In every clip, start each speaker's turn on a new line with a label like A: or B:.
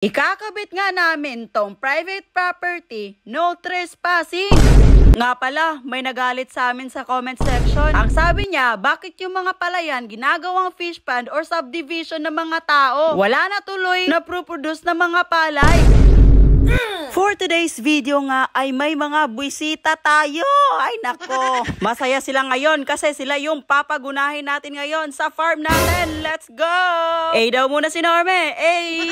A: Ikakabit nga namin tong private property, no trespassing. Nga pala, may nagalit sa amin sa comment section. Ang sabi niya, bakit yung mga palayan ginagawang fish pond or subdivision ng mga tao? Wala na tuloy na produce ng mga palay. For today's video nga ay may mga bisita tayo. Ay nako, masaya sila ngayon kasi sila yung papagunahin natin ngayon sa farm natin. Let's go! Daw muna si Norme.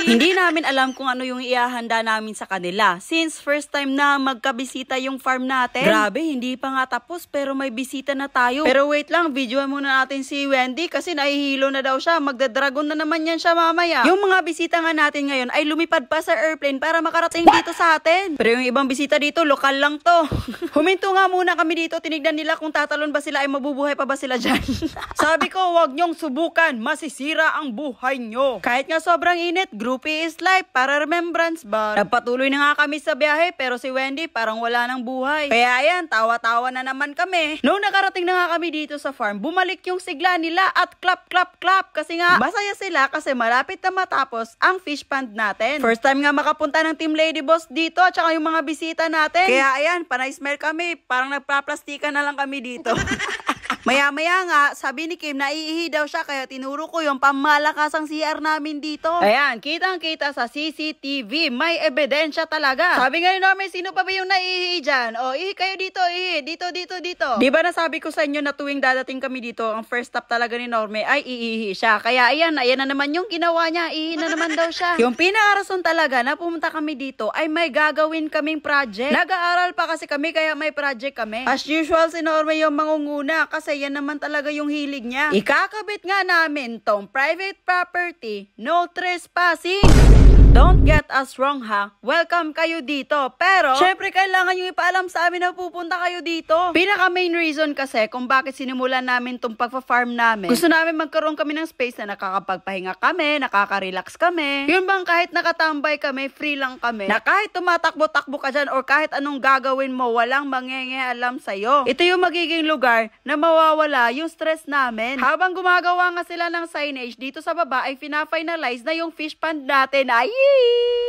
A: Hindi namin alam kung ano yung iahanda namin sa kanila since first time na magkabisita yung farm natin. Grabe, hindi pa nga tapos pero may bisita na tayo. Pero wait lang, videoan muna natin si Wendy kasi nahihilo na daw siya. Magdadragon na naman yan siya mamaya. Yung mga bisita nga natin ngayon ay lumipad pa sa airplane para makarating dito sa atin. Pero yung ibang bisita dito, lokal lang to. Huminto nga muna kami dito, tinignan nila kung tatalon ba sila ay mabubuhay pa ba sila dyan. Sabi ko, wag nyong subukan, masisira ang buhay nyo. Kahit nga sobrang init, groupie is life, para remembrance ba? Nagpatuloy na nga kami sa biyahe, pero si Wendy parang wala ng buhay. Kaya ayan, tawa-tawa na naman kami. Noong nakarating na nga kami dito sa farm, bumalik yung sigla nila at clap, clap, clap. Kasi nga, masaya sila kasi malapit na matapos ang fish pond natin. First time nga makapunta ng Team Lady Boss dito at saka yung mga bisita natin. Kaya ayan, panay-smell kami. Parang nagpa-plastikan na lang kami dito. Maya-maya nga, sabi ni Kim na iihi daw siya kaya tinuro ko yung pamalakasang CR namin dito. Ayan, kitang-kita sa CCTV. May ebidensya talaga. Sabi nga ni Norme, sino pa ba yung naiihi dyan? O, ihi kayo dito, ihi. Dito, dito, dito. Di ba nasabi ko sa inyo na tuwing dadating kami dito, ang first stop talaga ni Norme ay iihi siya. Kaya ayan na naman yung ginawa niya. Ihi na naman daw siya. Yung pinakarason talaga na pumunta kami dito ay may gagawin kaming project. Nag-aaral pa kasi kami kaya may project kami. As usual, si Norme yung mangunguna kasi yan naman talaga yung hilig niya. Ikakabit nga namin tong private property, no trespassing. Don't get us wrong ha, welcome kayo dito. Pero, syempre kailangan yung ipaalam sa amin na pupunta kayo dito. Pinaka main reason kasi kung bakit sinimulan namin tong pagpa-farm namin. Gusto namin magkaroon kami ng space na nakakapagpahinga kami, nakaka-relax kami. Yun bang kahit nakatambay kami, free lang kami. Na kahit tumatakbo-takbo ka dyan or kahit anong gagawin mo, walang mangyayalam sa'yo. Ito yung magiging lugar na mawawala yung stress namin. Habang gumagawa nga sila ng signage dito sa baba ay fina-finalize na yung fish pond natin. Ay!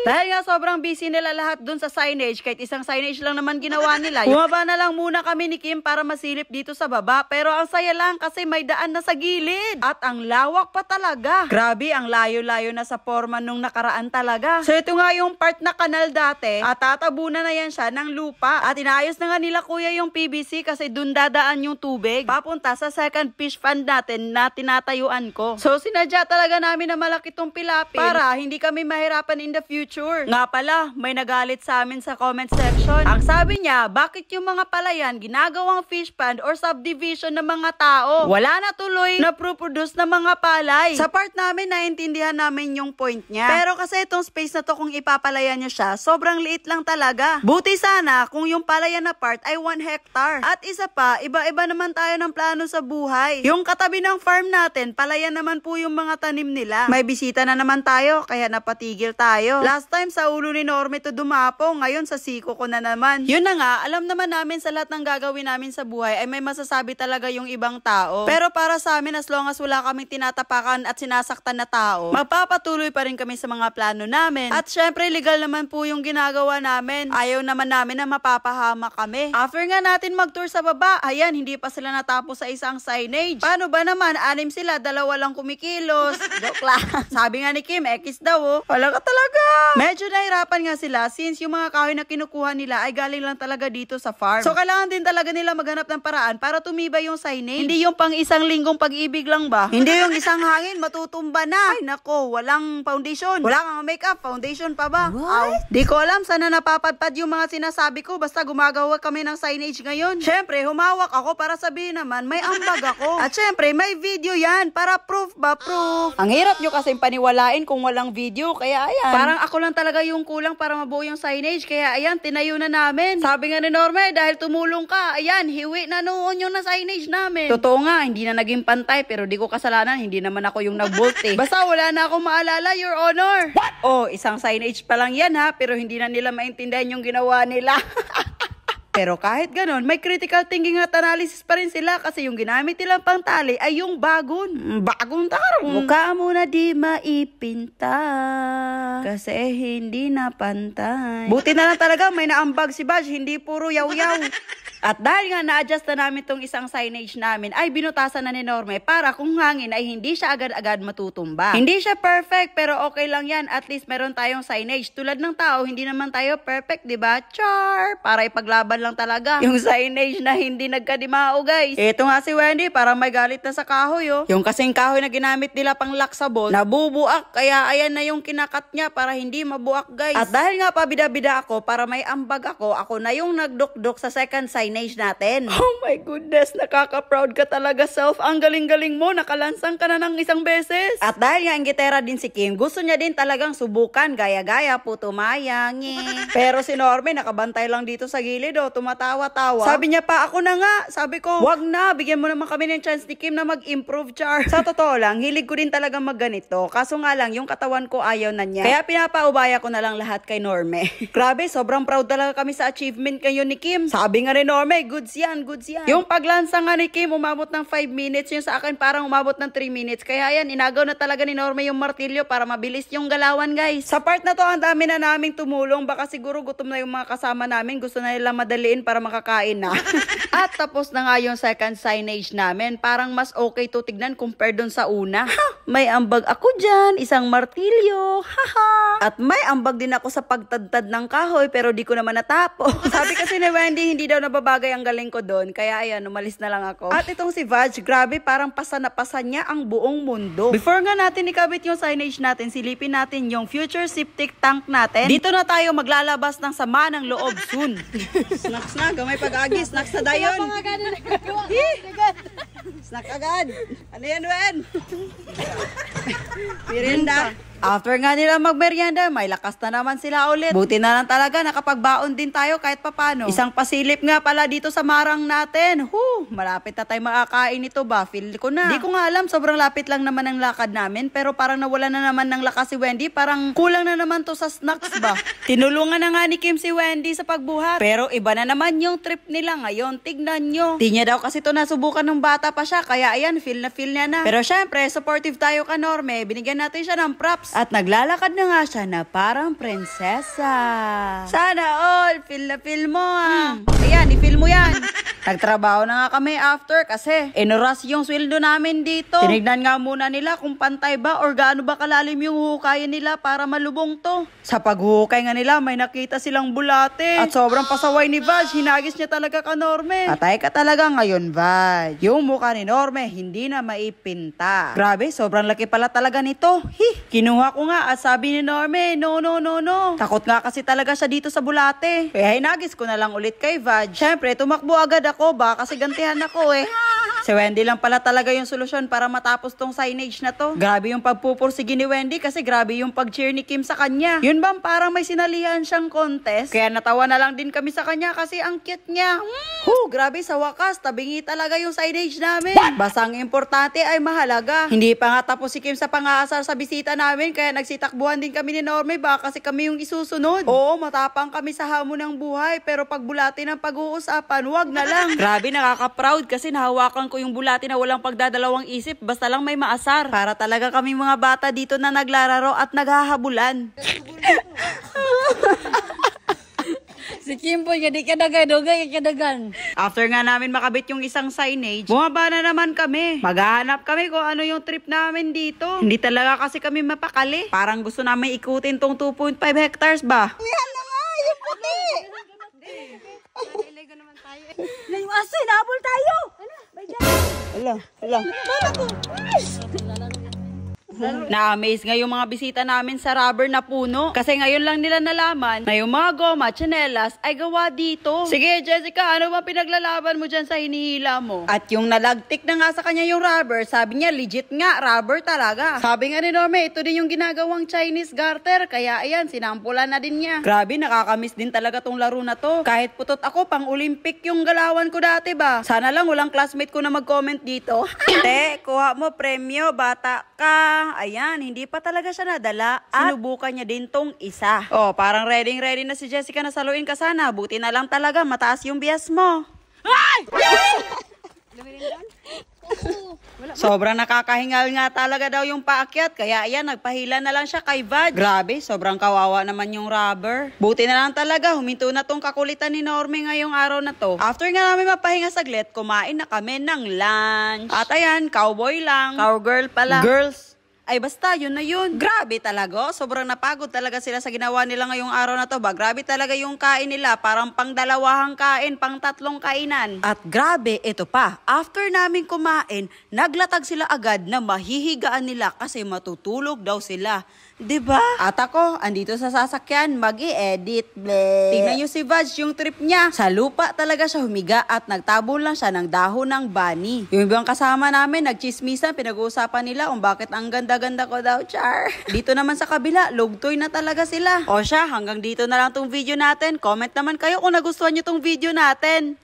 A: Dahil nga sobrang busy nila lahat dun sa signage, kahit isang signage lang naman ginawa nila. Bumaba na lang muna kami ni Kim para masilip dito sa baba. Pero ang saya lang kasi may daan na sa gilid. At ang lawak pa talaga. Grabe, ang layo-layo na sa forma nung nakaraan talaga. So ito nga yung part na kanal dati. At tatabunan na yan siya ng lupa. At inayos na nga nila kuya yung PVC kasi dun dadaan yung tubig. Papunta sa second fish pond natin na tinatayuan ko. So sinadya talaga namin na malaki tong pilapil para hindi kami mahirapan in the future. Nga pala, may nagalit sa amin sa comment section. Ang sabi niya, bakit yung mga palayan ginagawang fish pond or subdivision ng mga tao? Wala na tuloy na produce ng mga palay. Sa part namin, naintindihan namin yung point niya. Pero kasi itong space na to kung ipapalayan niyo siya, sobrang liit lang talaga. Buti sana kung yung palayan na part ay 1 hectare. At isa pa, iba-iba naman tayo ng plano sa buhay. Yung katabi ng farm natin, palayan naman po yung mga tanim nila. May bisita na naman tayo, kaya napatigil tayo. Last time sa ulo ni Norme to dumapo, ngayon sa siko ko na naman. Yun na nga, alam naman namin sa lahat ng gagawin namin sa buhay ay may masasabi talaga yung ibang tao. Pero para sa amin, as long as wala kaming tinatapakan at sinasaktan na tao, magpapatuloy pa rin kami sa mga plano namin. At syempre, legal naman po yung ginagawa namin. Ayaw naman namin na mapapahama kami. After nga natin mag-tour sa baba, ayan, hindi pa sila natapos sa isang signage. Paano ba naman? 6 sila, 2 lang kumikilos. Joke lang. Sabi nga ni Kim, X daw oh. Wala ka talaga. Medyo nahirapan nga sila since yung mga kahoy na kinukuha nila ay galing lang talaga dito sa farm. So kailangan din talaga nila maghanap ng paraan para tumibay yung signage. Hindi yung pang isang linggong pag-ibig lang ba? Hindi yung isang hangin matutumba na. Ay nako, walang foundation. Wala kang makeup, foundation pa ba? Di ko alam sana napapadpad yung mga sinasabi ko basta gumagawa kami ng signage ngayon. Syempre, humawak ako para sabihin naman may ambag ako. At syempre, may video yan para proof ba? Proof. Ang hirap nyo kasing paniwalain kung walang video. Kaya ayan. Parang ako lang talaga yung kulang para mabuo yung signage. Kaya ayan, tinayo na namin. Sabi nga ni Norme, dahil tumulong ka, ayan, hiwi na noon yung na signage namin. Totoo nga, hindi na naging pantay pero di ko kasalanan. Hindi naman ako yung nag-bolt eh. Basta wala na akong maalala, Your Honor. What? Oh, isang signage pa lang yan ha, pero hindi na nila maintindihan yung ginawa nila. Pero kahit ganon, may critical thinking at analysis pa rin sila kasi yung ginamit nilang pangtali ay yung bagong tarong. Mukha mo na di maipinta kasi hindi na pantay. Buti na lang talaga may naambag si Badge, hindi puro yaw-yaw. At dahil nga na-adjust na namin tong isang signage namin, ay binutasan na ni Norme para kung hangin ay hindi siya agad-agad matutumba. Hindi siya perfect pero okay lang yan. At least meron tayong signage. Tulad ng tao, hindi naman tayo perfect, diba? Char! Para ipaglaban lang talaga yung signage na hindi nagkadimao, guys. Ito nga si Wendy, parang may galit na sa kahoy, oh. Yung kasing kahoy na ginamit nila pang laksabol, nabubuak. Kaya ayan na yung kinakat niya para hindi mabuak, guys. At dahil nga pabida-bida ako, para may ambag ako na yung nagdukduk sa second signage natin. Oh my goodness, nakaka-proud ka talaga, self. Ang galing-galing mo, nakalansang ka na ng isang beses. At dahil nga ang gitera din si Kim, gusto niya din talagang subukan, gaya-gaya, puto mayang. Pero si Norme, nakabantay lang dito sa gilid, oh, tumatawa-tawa. Sabi niya pa, ako na nga. Sabi ko, wag na, bigyan mo naman kami ng chance ni Kim na mag-improve, char. Sa totoo lang, hilig ko din talaga magganito. Kaso nga lang, yung katawan ko ayaw na niya. Kaya pinapaubaya ko na lang lahat kay Norme. Grabe, sobrang proud talaga kami sa achievement kayo ni Kim. Sabi nga ni Norme, goods yan, goods yan. Yung paglansa nga ni Kim, umabot ng 5 minutes. Yung sa akin, parang umabot ng 3 minutes. Kaya yan, inagaw na talaga ni Norme yung martilyo para mabilis yung galawan, guys. Sa part na to, ang dami na naming tumulong. Baka siguro gutom na yung mga kasama namin. Gusto na nilang madaliin para makakain na. At tapos na nga yung second signage namin. Parang mas okay to tignan compared dun sa una. May ambag ako dyan, isang martilyo. Haha. At may ambag din ako sa pagtadtad ng kahoy, pero di ko naman natapos. Sabi kasi ni Wendy, hindi daw nababagay ang galing ko doon. Kaya ayan, umalis na lang ako. At itong si Vaj, grabe, parang pasa na pasa niya ang buong mundo. Before nga natin ikabit yung signage natin, silipin natin yung future septic tank natin. Dito na tayo maglalabas ng sama ng loob soon. Snacks na, gamay pag-agi. Snacks na dayon. Snack agad. Ano yan, Wen? Merienda. After nga nila magmerienda, may lakas na naman sila ulit. Buti na lang talaga nakapagbaon din tayo kahit papano. Isang pasilip nga pala dito sa marang natin. Malapit na tayo makakain ito ba? Feel ko na. Di ko nga alam, sobrang lapit lang naman ang lakad namin. Pero parang nawala na naman ng lakas si Wendy. Parang kulang na naman to sa snacks ba? Tinulungan na nga ni Kim si Wendy sa pagbuhat. Pero iba na naman yung trip nila ngayon. Tignan nyo. Di niya daw kasi to nasubukan ng bata pa siya. Kaya ayan, feel niya na. Pero syempre, supportive tayo ka Norme. Binigyan natin siya ng props. At naglalakad na nga siya na parang prinsesa. Sana all, feel mo Ayan, i-feel mo yan. Nagtrabaho na nga kami after kasi inuras yung sweldo namin dito. Tinignan nga muna nila kung pantay ba or gaano ba kalalim yung hukayan nila para malubong to. Sa paghukay nga nila, may nakita silang bulate. At sobrang pasaway ni Vaj, hinagis niya talaga ka Norme. Patay ka talaga ngayon, Vaj. Yung mukha ni Norme, hindi na maipinta. Grabe, sobrang laki pala talaga nito. Kinuha ko nga at sabi ni Norme, no. Takot nga kasi talaga siya dito sa bulate. Kaya hinagis ko na lang ulit kay Vaj. Syempre, tumakbo agad ako ba kasi gantihan ako Si Wendy lang pala talaga yung solusyon para matapos tong signage na to. Grabe yung pagpupursige ni Wendy kasi grabe yung pag-cheer ni Kim sa kanya. Yun bang parang may sinalihan siyang contest? Kaya natawa na lang din kami sa kanya kasi ang cute niya. Grabe sa wakas, tabingi talaga yung signage namin. Basta ang importante ay mahalaga. Hindi pa nga tapos si Kim sa pang-aasar sa bisita namin kaya nagsitakbuhan din kami ni Norme ba kasi kami yung isusunod. Oo, matapang kami sa hamon ng buhay pero pag bulati ng pag-uusapan, wag na lang. Grabe, nakaka-proud kasi nahawakan ko yung bulati na walang pagdadalawang isip basta lang may maasar. Para talaga kami mga bata dito na naglararo at naghahabulan.
B: Si Kim po, hindi kadagan.
A: After nga namin makabit yung isang signage, bumaba na naman kami. Maghahanap kami kung ano yung trip namin dito. Hindi talaga kasi kami mapakali. Parang gusto namin ikutin tong 2.5 hectares ba? Yan na nga, yung puti!
B: Naliligo naman tayo. Yung aso, hinabol tayo!
A: Hala. Na-amaze nga yung mga bisita namin sa rubber na puno. Kasi ngayon lang nila nalaman na yung mga goma, tsinelas ay gawa dito. Sige, Jessica, ano ba pinaglalaban mo dyan sa hinihila mo? At yung nalagtik na nga sa kanya yung rubber, sabi niya legit nga, rubber talaga. Sabi nga ni Norme, ito din yung ginagawang Chinese garter. Kaya ayan, sinampulan na din niya. Grabe, nakakamiss din talaga tong laro na to. Kahit putot ako, pang Olympic yung galawan ko dati ba? Sana lang walang classmate ko na mag-comment dito. Te, kuha mo premyo, bata ka. ba? Ayan, hindi pa talaga siya nadala at sinubukan niya din tong isa. Oh, parang ready na si Jessica na saluin ka sana. Buti na lang talaga, mataas yung bias mo. Sobrang nakakahingal nga talaga daw yung paakyat. Kaya ayan, nagpahila na lang siya kay Vad. Grabe, sobrang kawawa naman yung rubber. Buti na lang talaga, huminto na tong kakulitan ni Normie ngayong araw na to. After nga namin mapahinga saglit, kumain na kami ng lunch. At ayan, cowboy lang. Cowgirl pala. Girls. Ay basta, yun na yun. Grabe talaga. Sobrang napagod talaga sila sa ginawa nila ngayong araw na to ba. Grabe talaga yung kain nila. Parang pang dalawahang kain, pang tatlong kainan. At grabe, ito pa. After namin kumain, naglatag sila agad na mahihigaan nila kasi matutulog daw sila. Diba? At ako, andito sa sasakyan, mag-i-edit. Tingnan nyo si Vaj, yung trip niya. Sa lupa talaga siya humiga at nagtabon lang siya ng dahon ng bunny. Yung ibang kasama namin, nagchismisan, pinag-uusapan nila kung bakit ang ganda-ganda ko daw, char. Dito naman sa kabila, lugtoy na talaga sila. O siya, hanggang dito na lang tong video natin. Comment naman kayo kung nagustuhan nyo tong video natin.